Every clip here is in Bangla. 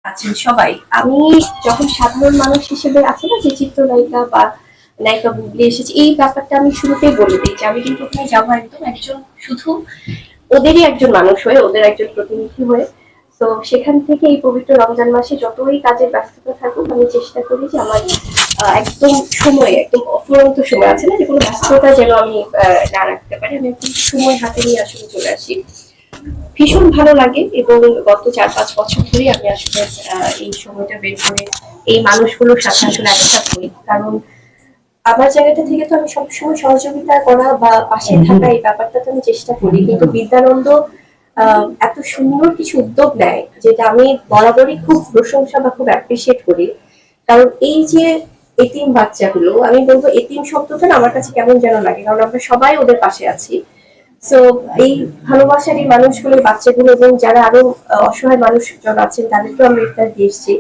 আছেন সবাই। আমি যখন সাধারণ মানুষ হিসেবে আছে না যে চিত্রনায়িকা বা নায়িকা বুবলি এসেছে, এই ব্যাপারটা আমি শুরুতেই বলে দিই যে আমি কিন্তু ওখানে যাবো একদম একজন শুধু ওদেরই একজন মানুষ হয়ে, ওদের একজন প্রতিনিধি হয়ে। তো সেখান থেকে এই পবিত্র রমজান মাসে যতই কাজের ব্যস্ততা থাকুক, আমি চেষ্টা করি যে আমার একদম সময়, একদম অফুরন্ত সময় আছে না, যে কোনো ব্যস্ততা যেন আমি না রাখতে পারি। আমি একদম সময় হাতে নিয়ে আসলে চলে আসি। ভীষণ ভালো লাগে এবং গত ৪-৫ বছর ধরে আমি আসলে এই সময়টা বের করে এই মানুষগুলোর সাথে আসলে একসাথে হই। কারণ আমার জায়গাটা থেকে তো আমি সবসময় সহযোগিতা করা বা পাশে থাকা এই ব্যাপারটা তো আমি চেষ্টা করি, কিন্তু বিদ্যানন্দ এত সুন্দর কিছু উদ্যোগ নেয় যেটা আমি বরাবরই খুব প্রশংসা বা খুব অ্যাপ্রিসিয়েট করি। কারণ এই যে এতিম বাচ্চাগুলো, আমি বলবো এতিম শব্দটা না আমার কাছে কেমন যেন লাগে, কারণ আমরা সবাই ওদের পাশে আছি। সো এই ভালোবাসার এই মানুষগুলোর বাচ্চাগুলো এবং যারা আরো অসহায় মানুষজন আছেন তাদেরকেও আমরা ইফতার দিয়ে এসেছি,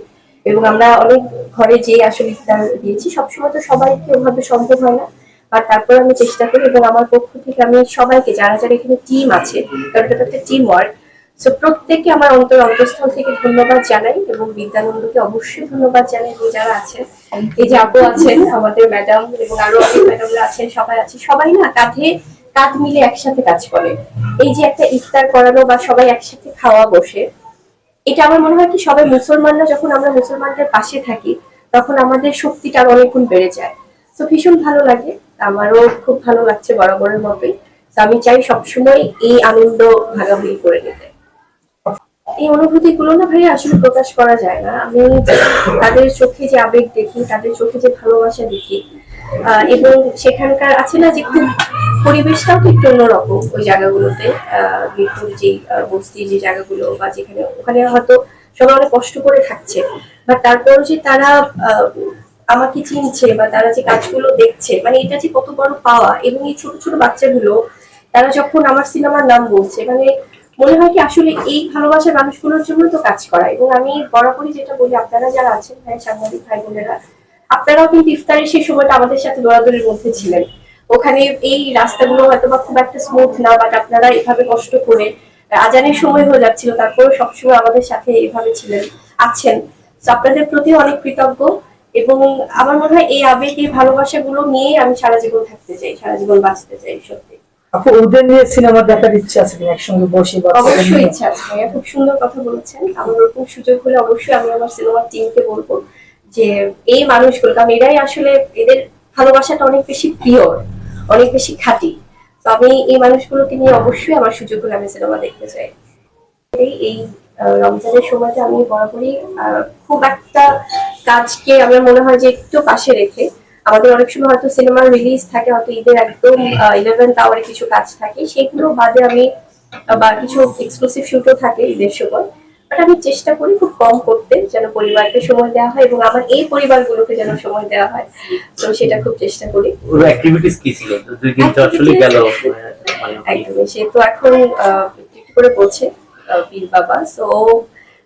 এবং আমরা অনেক ঘরে যে আসলে ইফতার দিয়েছি। সবসময় তো সবাইকে ওভাবে সম্ভব হয় না, আর তারপর আমি চেষ্টা করি এবং আমার পক্ষ থেকে আমি সবাইকে, যারা যারা এখানে টিম আছে, কারণ এটা তো একটা টিম ওয়ার্ক, সো প্রত্যেককে আমার অন্তঃস্থল থেকে ধন্যবাদ জানাই এবং বিদ্যানন্দকে অবশ্যই ধন্যবাদ জানাই। এবং যারা আছেন, এই যে আপু আছেন, আমাদের ম্যাডাম এবং আরো অনেক ম্যাডামরা আছেন, সবাই আছে, সবাই না কাঁধে কাঁধ মিলে একসাথে কাজ করে। এই যে একটা ইফতার করানো বা সবাই একসাথে খাওয়া বসে, এটা আমার মনে হয় কি, সবাই মুসলমানরা যখন আমরা মুসলমানদের পাশে থাকি তখন আমাদের শক্তিটা আরো অনেক গুণ বেড়ে যায়। তো ভীষণ ভালো লাগে, আমারও খুব ভালো লাগছে বরাবরের মতোই। তো আমি চাই সবসময় এই আনন্দ ভাগাভাগি করে নিতে। এই অনুভূতি গুলো না ভাই আসলে প্রকাশ করা যায় না। আমি তাদের চোখে যে আবেগ দেখি, তাদের চোখে যে ভালোবাসা দেখি, এবং সেখানকার আছে না যে খুব পরিবেশটাও তো একটু অন্যরকম ওই জায়গাগুলোতে, মিরপুর যে বস্তির যে জায়গাগুলো বা যেখানে, ওখানে হয়তো সবাই অনেক কষ্ট করে থাকছে, বাট তারপরও যে তারা আমাকে চিনছে বা তারা যে কাজগুলো দেখছে, মানে এটা যে কত বড় পাওয়া। এবং এই ছোট ছোট বাচ্চাগুলো, তারা যখন আমার সিনেমার নাম বলছে, মানে মনে হয় কি আসলে এই ভালোবাসার মানুষগুলোর জন্য তো কাজ করা। এবং আমি বরাবরই যেটা বলি, আপনারা যারা আছেন ভাই, সাংবাদিক ভাই বোনেরা, আপনারাও কিন্তু ইফতারের সেই সময়টা আমাদের সাথে দৌড়াদৌড়ির মধ্যে ছিলেন। ওখানে এই রাস্তাগুলো হয়তো বা খুব একটা স্মুথ না, বাট আপনারা এভাবে কষ্ট করে, আজানের সময় হয়ে যাচ্ছিল, তারপরে সবসময় আমাদের সাথে এভাবে ছিলেন, আছেন। তো আপনাদের প্রতি অনেক কৃতজ্ঞ। এবং আমার মনে হয় এই আবেগ, এই ভালোবাসাগুলো নিয়ে আমি সারা জীবন থাকতে চাই, সারা জীবন বাঁচতে চাই। সত্যি আপু, ওদের নিয়ে সিনেমা দেখার ইচ্ছা আছে কিনা, একসঙ্গে বসে? অবশ্যই ইচ্ছা আছে ভাইয়া, খুব সুন্দর কথা বলেছেন। আমার ওরকম সুযোগ হলে অবশ্যই আমি আমার সিনেমার টিমকে বলবো যে এই মানুষগুলো, কারণ এরাই আসলে, এদের ভালোবাসাটা অনেক বেশি পিওর, অনেক বেশি খাঁটি। তো আমি এই মানুষগুলোকে নিয়ে অবশ্যই আমার সুযোগ হলে আমি সিনেমা দেখতে চাই। এই রমজানের সময়টা আমি বরাবরই খুব একটা কাজকে আমার মনে হয় যে একটু পাশে রেখে, আমাদের অনেক সময় হয়তো সিনেমার রিলিজ থাকে, হয়তো ঈদের একদম 11th আওয়ারে কিছু কাজ থাকে, সেগুলো বাদে আমি, বা কিছু এক্সক্লুসিভ শুটও থাকে ঈদের সময়, বাট আমি চেষ্টা করি খুব কম করতে, যেন পরিবারকে সময় দেওয়া হয় এবং আমার এই পরিবারগুলোকে যেন সময় দেওয়া হয়। তো সেটা খুব চেষ্টা করি। ওর অ্যাক্টিভিটিস কি ছিল? দুই দিন তো আসলে গেল, একদমই, সে তো এখন একটু করে বলছে পীর বাবা। সো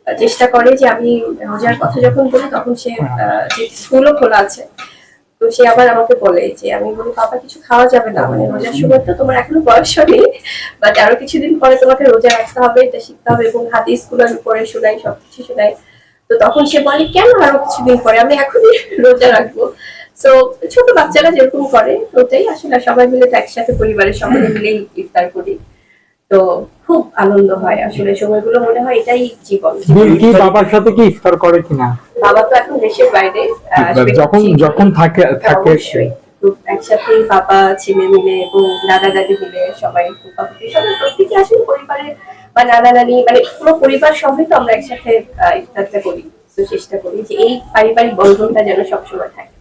চেষ্টা করে যে আমি রোজার কথা যখন বলি তখন সে, যে স্কুলও খোলা আছে, তো সে আবার আমাকে বলে যে, আমি বলি বাবা কিছু খাওয়া যাবে না, মানে রোজার সময় তো তোমার এখনো বয়স হয়নি, বাট আরো কিছুদিন পরে তোমাকে রোজা রাখতে হবে, এটা শিখতে হবে, এবং হাদিস গুলো আমি পড়ে শোনাই, সবকিছু শোনাই। তো তখন সে বলে কেন আরো কিছুদিন পরে, আমি এখনই রোজা রাখবো। তো ছোট বাচ্চারা যেরকম করে ওটাই আসলে, সবাই মিলে তো একসাথে পরিবারের সবাই মিলে ইফতার করি। তো খুব আনন্দ হয় আসলে, সময়গুলো মনে হয় এটাই জীবন। কি বাবার সাথে কি ইফতার করে কিনা? বাবা তো এখন দেশের বাইরে, যখন যখন থাকে অবশ্যই একসাথে বাবা ছেলে মিলে এবং দাদা দাদি মিলে সবাই, সবাই প্রত্যেকে আসলে পরিবারের বা নানা নানি, মানে পুরো পরিবার সবাই তো আমরা একসাথে ইফতারটা করি। তো চেষ্টা করি যে এই পারিবারিক বন্ধনটা যেন সবসময় থাকে।